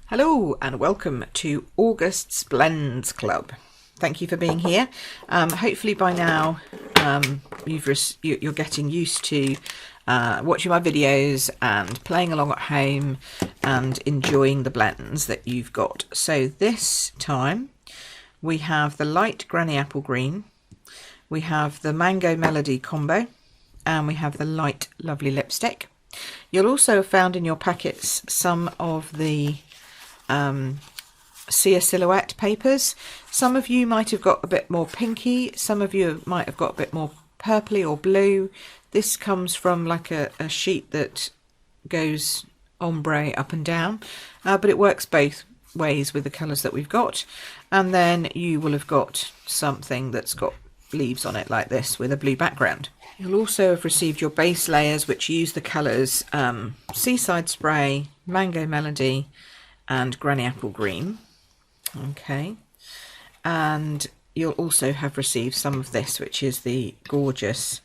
Hello and welcome to August's Blends Club. Thank you for being here. Hopefully by now you're getting used to watching my videos and playing along at home and enjoying the blends that you've got. So this time we have the light Granny Apple Green, we have the Mango Melody combo, and we have the light Lovely Lipstick. You'll also have found in your packets some of the Sia Silhouette papers. Some of you might have got a bit more pinky, some of you might have got a bit more purpley or blue. This comes from like a sheet that goes ombre up and down, but it works both ways with the colours that we've got. And then you will have got something that's got leaves on it like this with a blue background. You'll also have received your base layers, which use the colours Seaside Spray, Mango Melody and Granny Apple Green. Okay, and you'll also have received some of this, which is the gorgeous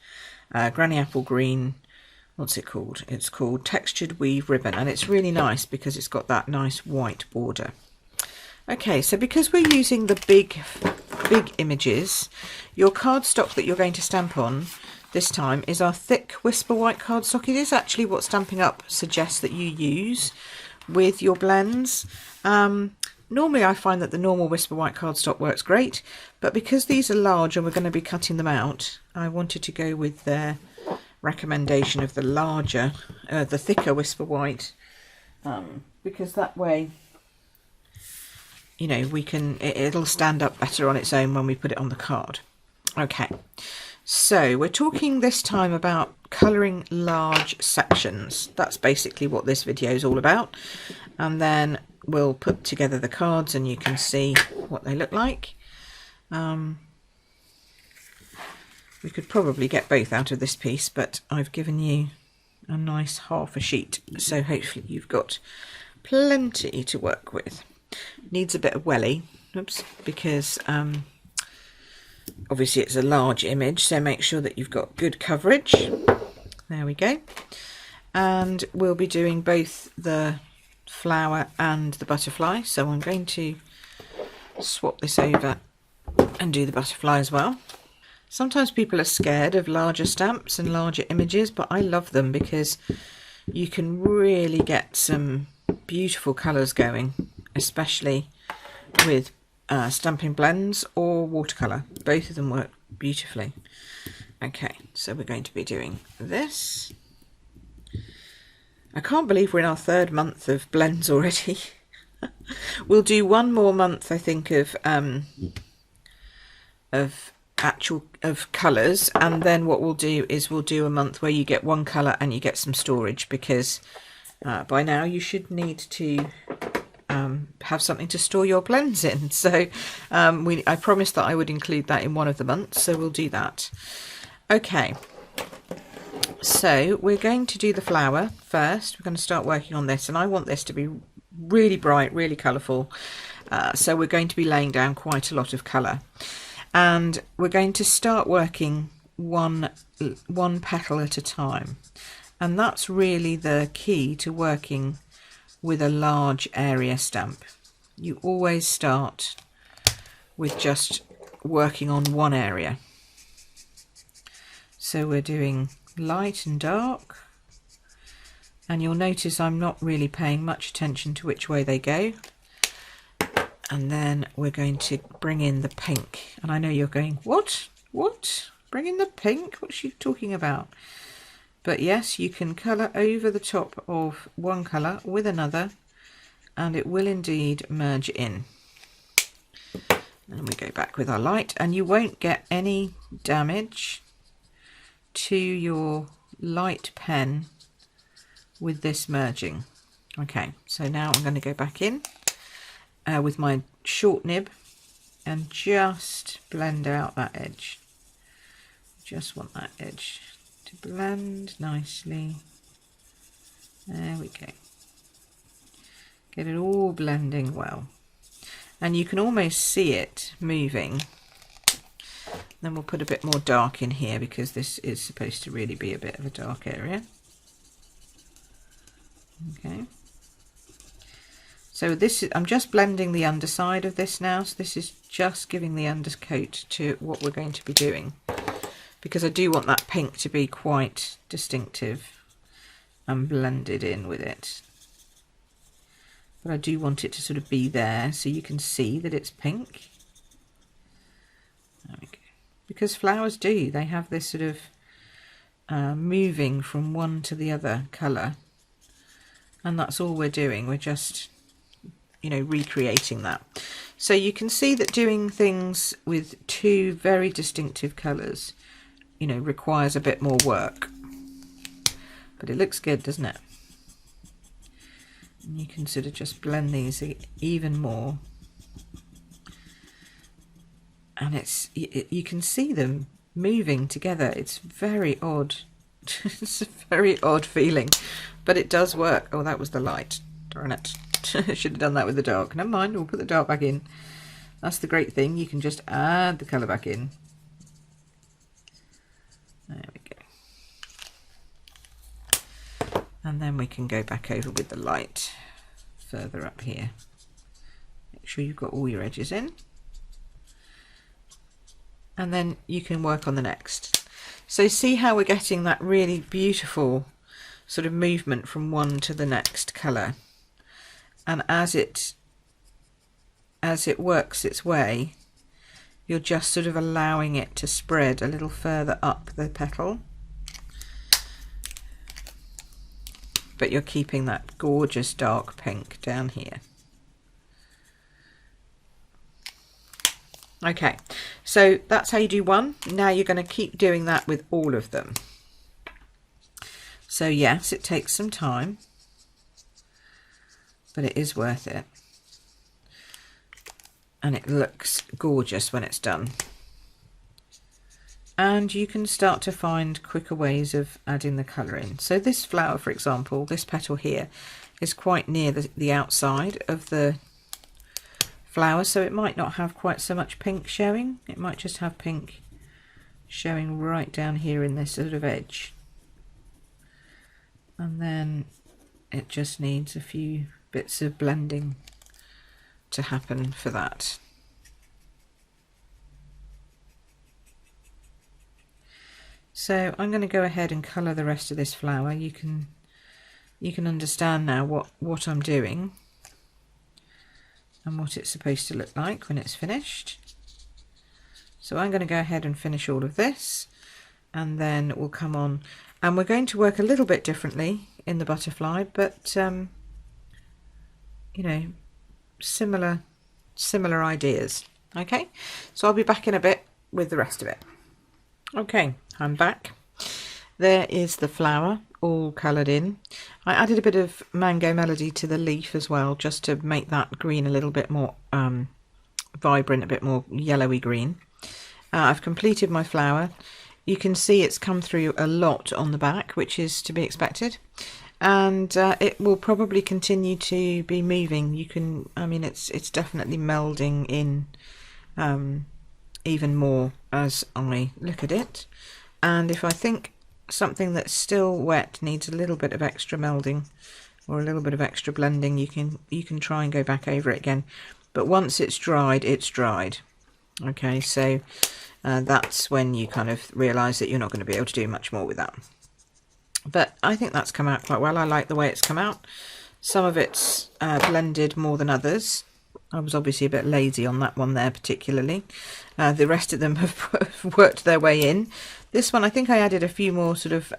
Granny Apple Green. What's it called? It's called Textured Weave Ribbon, and it's really nice because it's got that nice white border. Okay, so because we're using the big images, your cardstock that you're going to stamp on this time is our thick Whisper White cardstock. It is actually what Stampin' Up suggests that you use with your blends. Normally I find that the normal Whisper White cardstock works great, but because these are large and we're going to be cutting them out, I wanted to go with their recommendation of the larger, the thicker Whisper White, because that way, you know, we can, it'll stand up better on its own when we put it on the card. Okay, so we're talking this time about colouring large sections. That's basically what this video is all about. And then we'll put together the cards and you can see what they look like. We could probably get both out of this piece, but I've given you a nice half a sheet, so hopefully you've got plenty to work with. Needs a bit of welly, oops, because obviously it's a large image, so make sure that you've got good coverage. There we go. And we'll be doing both the flower and the butterfly, so I'm going to swap this over and do the butterfly as well. Sometimes people are scared of larger stamps and larger images, but I love them because you can really get some beautiful colours going, especially with Stampin' Blends or watercolour. Both of them work beautifully. Okay, so we're going to be doing this. I can't believe we're in our third month of blends already. We'll do one more month, I think, of colours, and then what we'll do is we'll do a month where you get one colour and you get some storage, because by now you should need to have something to store your blends in. So I promised that I would include that in one of the months, so we'll do that. Okay, so we're going to do the flower first. We're going to start working on this, and I want this to be really bright, really colourful. So we're going to be laying down quite a lot of colour, and we're going to start working one petal at a time, and that's really the key to working with a large area stamp. You always start with just working on one area. So we're doing light and dark, and you'll notice I'm not really paying much attention to which way they go. And then we're going to bring in the pink, and I know you're going, what bring in the pink, what's she talking about? But yes, you can colour over the top of one colour with another, and it will indeed merge in. And we go back with our light, and you won't get any damage to your light pen with this merging. Okay, so now I'm going to go back in with my short nib and just blend out that edge. Just want that edge to blend nicely. There we go. Get it all blending well, and you can almost see it moving. Then we'll put a bit more dark in here because this is supposed to really be a bit of a dark area. Okay, So this is, I'm just blending the underside of this now, so this is just giving the undercoat to what we're going to be doing, because I do want that pink to be quite distinctive and blended in with it. But I do want it to sort of be there so you can see that it's pink. There we go. Because flowers do, they have this sort of moving from one to the other colour, and that's all we're doing. We're just, you know, recreating that. So you can see that doing things with two very distinctive colours, you know, requires a bit more work, but it looks good, doesn't it? And you can sort of just blend these even more, and you can see them moving together. It's very odd. It's a very odd feeling, but it does work. Oh, that was the light, darn it. I should have done that with the dark. Never mind, we'll put the dark back in. That's the great thing, you can just add the colour back in. There we go. And then we can go back over with the light further up here. Make sure you've got all your edges in. And then you can work on the next. So see how we're getting that really beautiful sort of movement from one to the next colour. And as it works its way, you're just sort of allowing it to spread a little further up the petal. But you're keeping that gorgeous dark pink down here. Okay, so that's how you do one. Now you're going to keep doing that with all of them. So yes, it takes some time, but it is worth it. And it looks gorgeous when it's done. And you can start to find quicker ways of adding the colour in. So this flower, for example, this petal here, is quite near the outside of the flower, so it might not have quite so much pink showing. It might just have pink showing right down here in this sort of edge. And then it just needs a few bits of blending to happen for that. So I'm going to go ahead and colour the rest of this flower. You can understand now what I'm doing and what it's supposed to look like when it's finished. So I'm going to go ahead and finish all of this, and then we'll come on and we're going to work a little bit differently in the butterfly, but you know, similar ideas. Okay, so I'll be back in a bit with the rest of it. Okay, I'm back. There is the flower all coloured in. I added a bit of Mango Melody to the leaf as well, just to make that green a little bit more vibrant, a bit more yellowy green. I've completed my flower. You can see it's come through a lot on the back, which is to be expected, and it will probably continue to be moving. You can, I mean, it's definitely melding in even more as I look at it. And if I think something that's still wet needs a little bit of extra melding or a little bit of extra blending, you can try and go back over it again. But once it's dried, it's dried. Okay, so that's when you kind of realise that you're not going to be able to do much more with that. But I think that's come out quite well. I like the way it's come out. Some of it's blended more than others. I was obviously a bit lazy on that one there particularly. The rest of them have worked their way in. This one, I think I added a few more sort of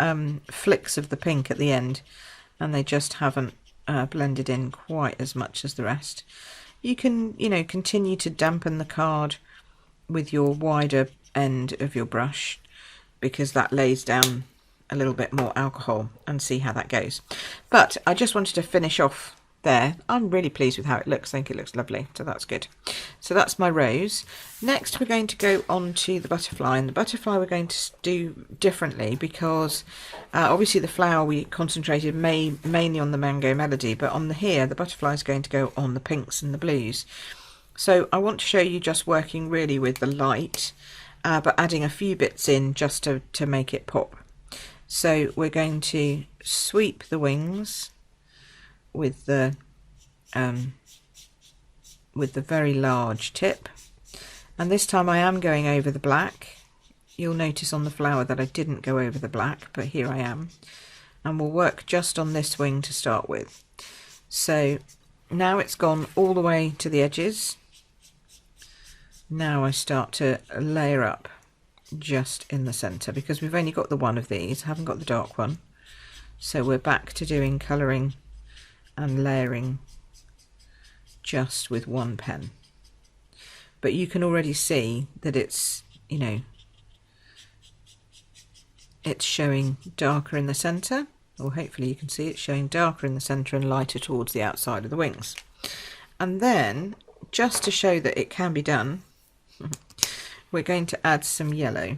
flicks of the pink at the end, and they just haven't blended in quite as much as the rest. You can, you know, continue to dampen the card with your wider end of your brush, because that lays down a little bit more alcohol, and see how that goes. But I just wanted to finish off there. I'm really pleased with how it looks. I think it looks lovely, so that's good. So that's my rose. Next we're going to go on to the butterfly, and the butterfly we're going to do differently, because obviously the flower we concentrated mainly on the Mango Melody, but on here the butterfly is going to go on the pinks and the blues. So I want to show you just working really with the light, but adding a few bits in just to make it pop. So we're going to sweep the wings with the with the very large tip. And this time I am going over the black. You'll notice on the flower that I didn't go over the black, but here I am. And we'll work just on this wing to start with. So now it's gone all the way to the edges. Now I start to layer up just in the centre, because we've only got the one of these, haven't got the dark one. So we're back to doing colouring and layering just with one pen. But you can already see that it's, you know, it's showing darker in the centre, or hopefully you can see it's showing darker in the centre and lighter towards the outside of the wings. And then, just to show that it can be done, we're going to add some yellow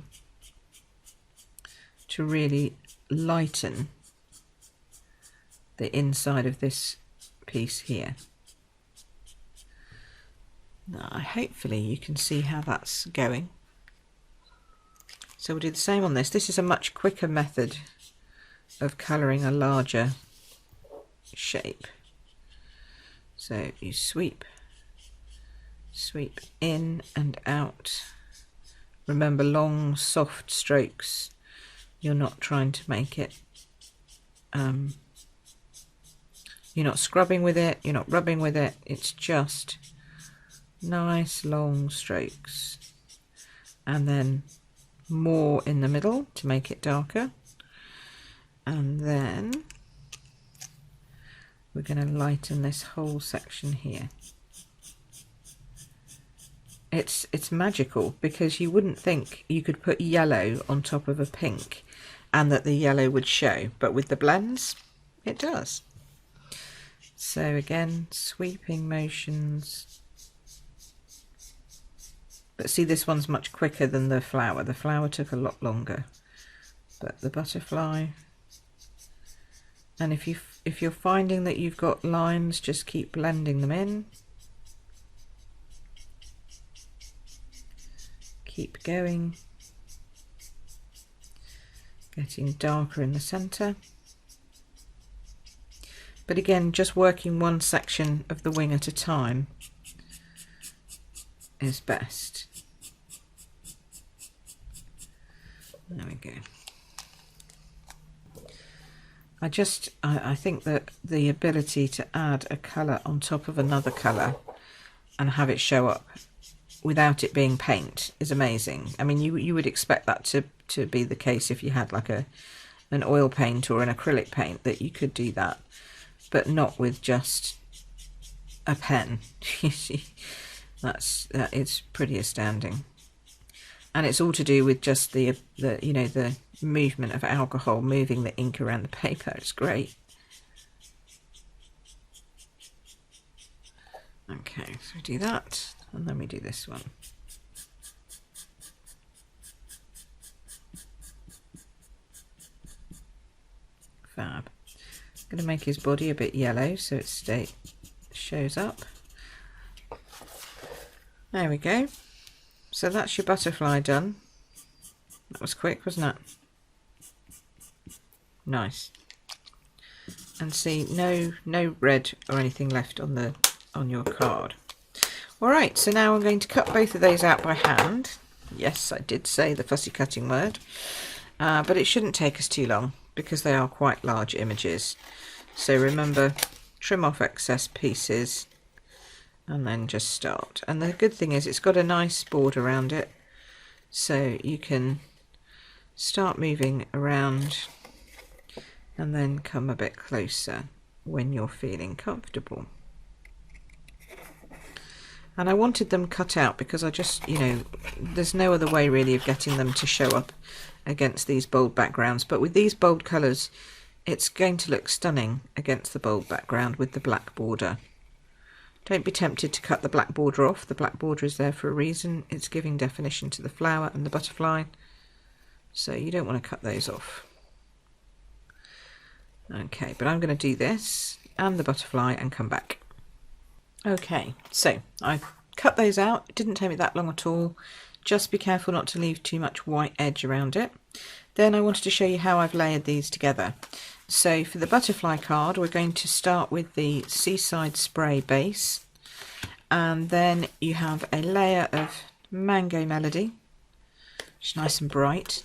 to really lighten the inside of this piece here. Now, hopefully you can see how that's going. So we'll do the same on this. This is a much quicker method of colouring a larger shape. So you sweep in and out. Remember, long soft strokes. You're not trying to make it, you're not scrubbing with it, you're not rubbing with it, it's just nice long strokes. And then more in the middle to make it darker. And then we're going to lighten this whole section here. It's magical, because you wouldn't think you could put yellow on top of a pink and that the yellow would show, but with the blends it does. So again, sweeping motions. But see, this one's much quicker than the flower. The flower took a lot longer, but the butterfly. And if you're finding that you've got lines, just keep blending them in. Keep going, getting darker in the centre. But again, just working one section of the wing at a time is best. There we go. I think that the ability to add a colour on top of another colour and have it show up without it being paint is amazing. I mean, you would expect that to be the case if you had like an oil paint or an acrylic paint, that you could do that, but not with just a pen. You see, it's pretty astounding. And it's all to do with just the you know, the movement of alcohol moving the ink around the paper. It's great. Okay, so we do that. And then we do this one. Fab. I'm going to make his body a bit yellow so it shows up. There we go. So that's your butterfly done. That was quick, wasn't it? Nice. And see, no red or anything left on your card. Alright, so now I'm going to cut both of those out by hand. Yes, I did say the fussy cutting word, but it shouldn't take us too long because they are quite large images. So remember, trim off excess pieces and then just start. And the good thing is it's got a nice border around it, so you can start moving around and then come a bit closer when you're feeling comfortable. And I wanted them cut out because I just, you know, there's no other way really of getting them to show up against these bold backgrounds. But with these bold colours, it's going to look stunning against the bold background with the black border. Don't be tempted to cut the black border off. The black border is there for a reason. It's giving definition to the flower and the butterfly. So you don't want to cut those off. Okay, but I'm going to do this and the butterfly and come back. Okay, so I've cut those out. It didn't take me that long at all. Just be careful not to leave too much white edge around it. Then I wanted to show you how I've layered these together. So for the butterfly card, we're going to start with the Seaside Spray base. And then you have a layer of Mango Melody, which is nice and bright.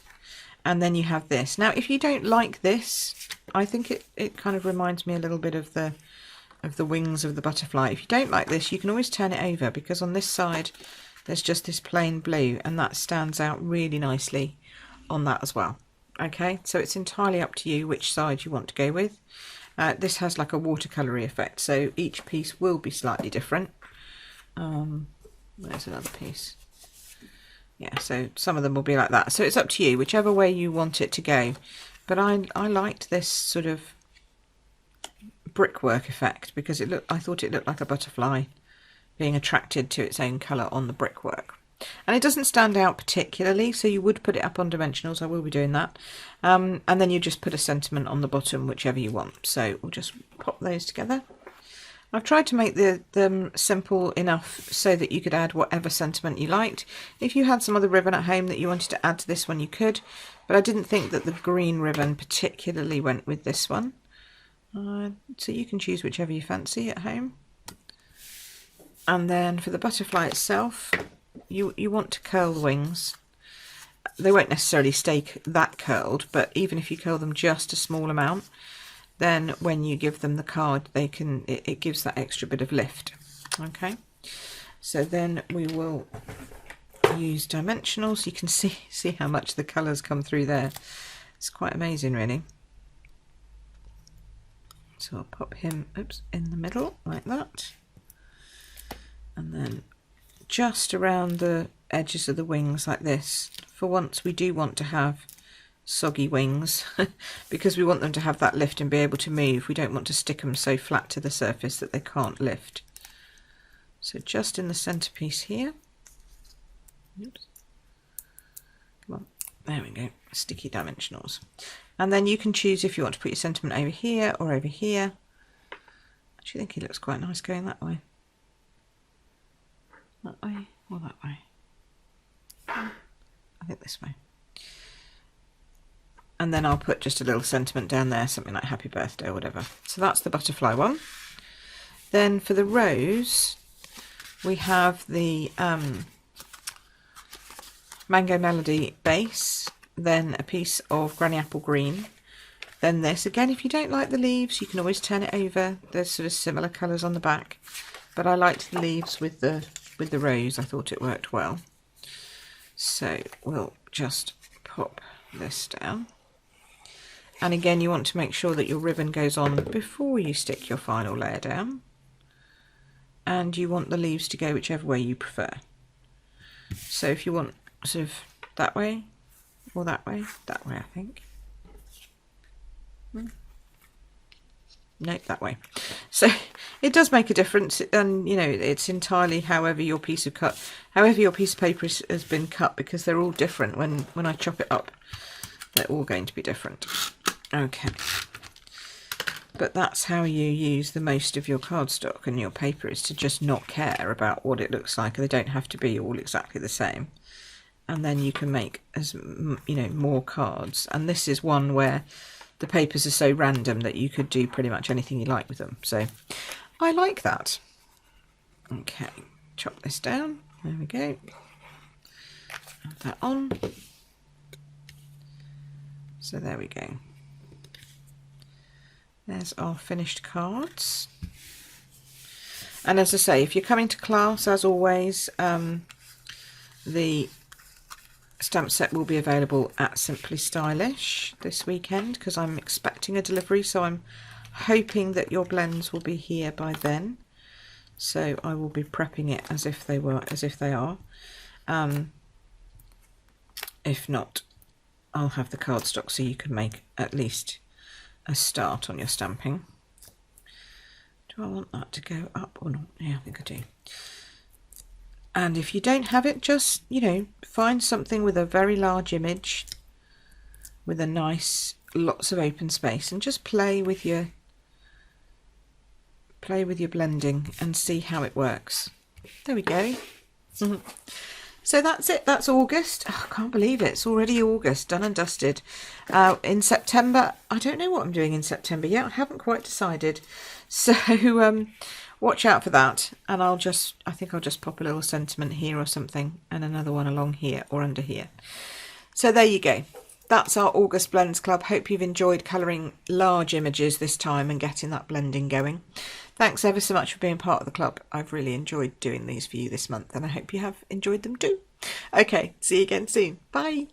And then you have this. Now, if you don't like this, I think it kind of reminds me a little bit of the wings of the butterfly. If you don't like this, you can always turn it over, because on this side there's just this plain blue, and that stands out really nicely on that as well. Okay, so it's entirely up to you which side you want to go with. This has like a watercolory effect, so each piece will be slightly different. There's another piece. Yeah, so some of them will be like that. So it's up to you, whichever way you want it to go. But I liked this sort of brickwork effect, because I thought it looked like a butterfly being attracted to its own colour on the brickwork. And it doesn't stand out particularly, so you would put it up on dimensionals. I will be doing that. And then you just put a sentiment on the bottom, whichever you want. So we'll just pop those together. I've tried to make them simple enough so that you could add whatever sentiment you liked. If you had some other ribbon at home that you wanted to add to this one, you could, but I didn't think that the green ribbon particularly went with this one. So you can choose whichever you fancy at home. And then for the butterfly itself, you want to curl the wings. They won't necessarily stay that curled, but even if you curl them just a small amount, then when you give them the card, it gives that extra bit of lift. Okay, so then we will use dimensional, so you can see how much the colours come through there. It's quite amazing, really. So I'll pop him in the middle like that, and then just around the edges of the wings like this. For once, we do want to have soggy wings because we want them to have that lift and be able to move. We don't want to stick them so flat to the surface that they can't lift. So just in the centerpiece here. Oops. Come on, there we go, sticky dimensionals. And then you can choose if you want to put your sentiment over here or over here. I actually think he looks quite nice going that way. That way or that way? I think this way. And then I'll put just a little sentiment down there, something like happy birthday or whatever. So that's the butterfly one. Then for the rose, we have the Mango Melody base, then a piece of Granny Apple Green, then this. Again, if you don't like the leaves, you can always turn it over. There's sort of similar colours on the back, but I liked the leaves with the rose. I thought it worked well. So we'll just pop this down. And again, you want to make sure that your ribbon goes on before you stick your final layer down. And you want the leaves to go whichever way you prefer. So if you want sort of that way or that way, I think. Nope, that way. So it does make a difference, and you know, it's entirely however your piece of paper has been cut, because they're all different. When I chop it up, they're all going to be different. Okay, but that's how you use the most of your cardstock and your paper, is to just not care about what it looks like. They don't have to be all exactly the same, and then you can make more cards. And this is one where the papers are so random that you could do pretty much anything you like with them. So I like that. Okay, chop this down. There we go. Add that on. So there we go. There's our finished cards. And as I say, if you're coming to class, as always, the stamp set will be available at Simply Stylish this weekend, because I'm expecting a delivery, so I'm hoping that your blends will be here by then. So I will be prepping it as if they are. If not, I'll have the cardstock so you can make at least a start on your stamping. Do I want that to go up or not? Yeah, I think I do. And if you don't have it, just, find something with a very large image with a nice, lots of open space, and just play with your blending and see how it works. There we go. So that's it. That's August. Oh, I can't believe it. It's already August, done and dusted. In September, I don't know what I'm doing in September yet. I haven't quite decided. So watch out for that. And I think I'll just pop a little sentiment here or something, and another one along here or under here. So there you go. That's our August Blends Club. Hope you've enjoyed colouring large images this time and getting that blending going. Thanks ever so much for being part of the club. I've really enjoyed doing these for you this month, and I hope you have enjoyed them too. Okay, see you again soon. Bye.